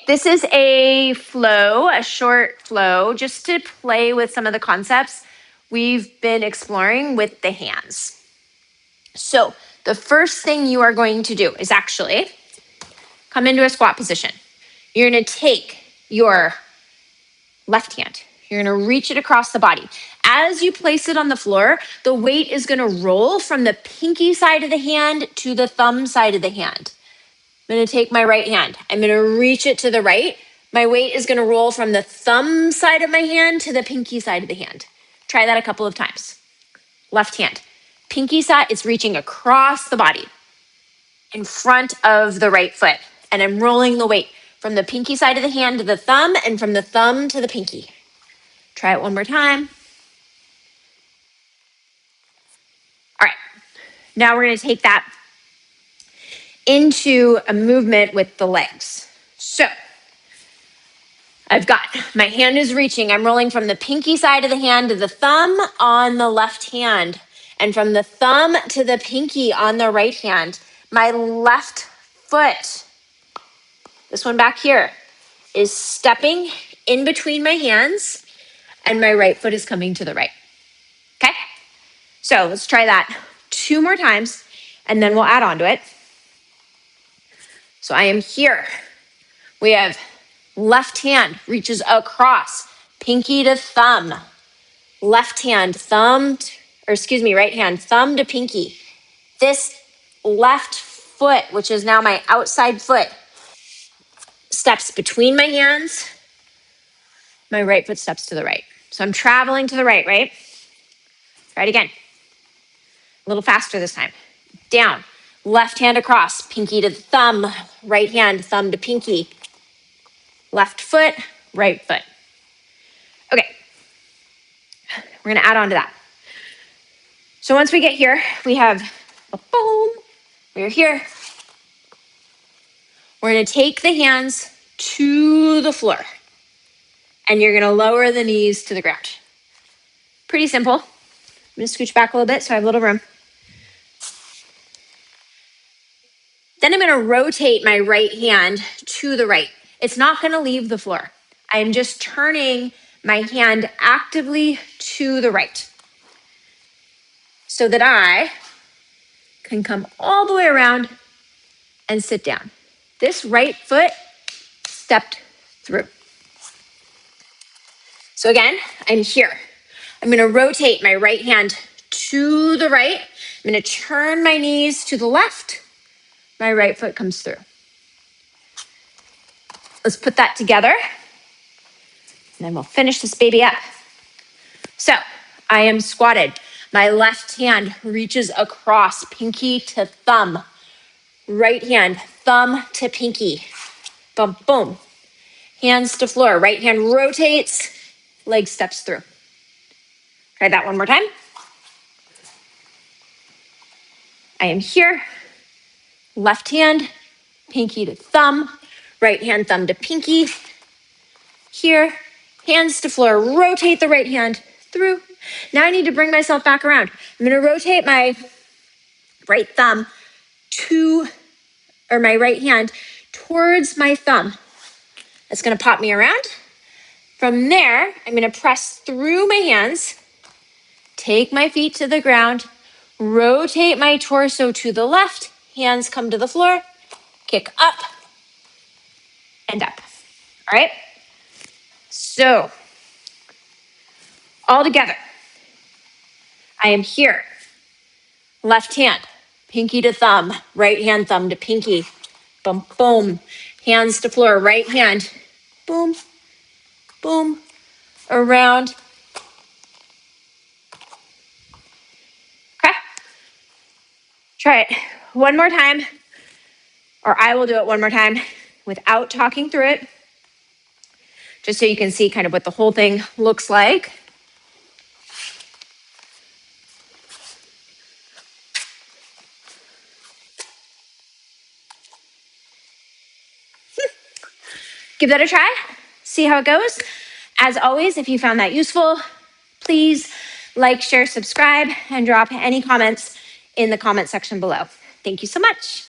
this is a flow, a short flow, just to play with some of the concepts we've been exploring with the hands. So the first thing you are going to do is actually come into a squat position. You're going to take your left hand. You're going to reach it across the body. As you place it on the floor, the weight is going to roll from the pinky side of the hand to the thumb side of the hand. I'm going to take my right hand. I'm going to reach it to the right. My weight is going to roll from the thumb side of my hand to the pinky side of the hand. Try that a couple of times. Left hand. Pinky side is reaching across the body in front of the right foot. And I'm rolling the weight from the pinky side of the hand to the thumb and from the thumb to the pinky. Try it one more time. All right. Now we're going to take that into a movement with the legs. So I've got my hand is reaching. I'm rolling from the pinky side of the hand to the thumb on the left hand and from the thumb to the pinky on the right hand. My left foot, this one back here, is stepping in between my hands and my right foot is coming to the right. Okay? So let's try that 2 more times and then we'll add on to it. So I am here. We have left hand reaches across, pinky to thumb. Left hand, right hand, thumb to pinky. This left foot, which is now my outside foot, steps between my hands. My right foot steps to the right. So I'm traveling to the right, right? Try it again. A little faster this time. Down. Left hand across, pinky to thumb. Right hand, thumb to pinky. Left foot, right foot. Okay. We're going to add on to that. So once we get here, we have a boom. We're here. We're going to take the hands to the floor. And you're going to lower the knees to the ground. Pretty simple. I'm going to scooch back a little bit so I have a little room. Then I'm going to rotate my right hand to the right. It's not going to leave the floor. I'm just turning my hand actively to the right so that I can come all the way around and sit down. This right foot stepped through. So again, I'm here. I'm going to rotate my right hand to the right. I'm going to turn my knees to the left. My right foot comes through. Let's put that together. And then we'll finish this baby up. So I am squatted. My left hand reaches across, pinky to thumb. Right hand, thumb to pinky. Boom, boom. Hands to floor. Right hand rotates, leg steps through. Try that one more time. I am here. Left hand, pinky to thumb. Right hand, thumb to pinky. Here, hands to floor. Rotate the right hand through. Now I need to bring myself back around. I'm going to rotate my right thumb my right hand towards my thumb. That's going to pop me around. From there, I'm going to press through my hands, take my feet to the ground, rotate my torso to the left, hands come to the floor, kick up and up. All right? So, all together, I am here. Left hand, pinky to thumb, right hand, thumb to pinky. Boom, boom. Hands to floor, right hand. Boom, boom. Around. Okay. Try it one more time, or I will do it one more time without talking through it, just so you can see kind of what the whole thing looks like. Give that a try. See how it goes. As always, if you found that useful, please like, share, subscribe, and drop any comments in the comment section below. Thank you so much.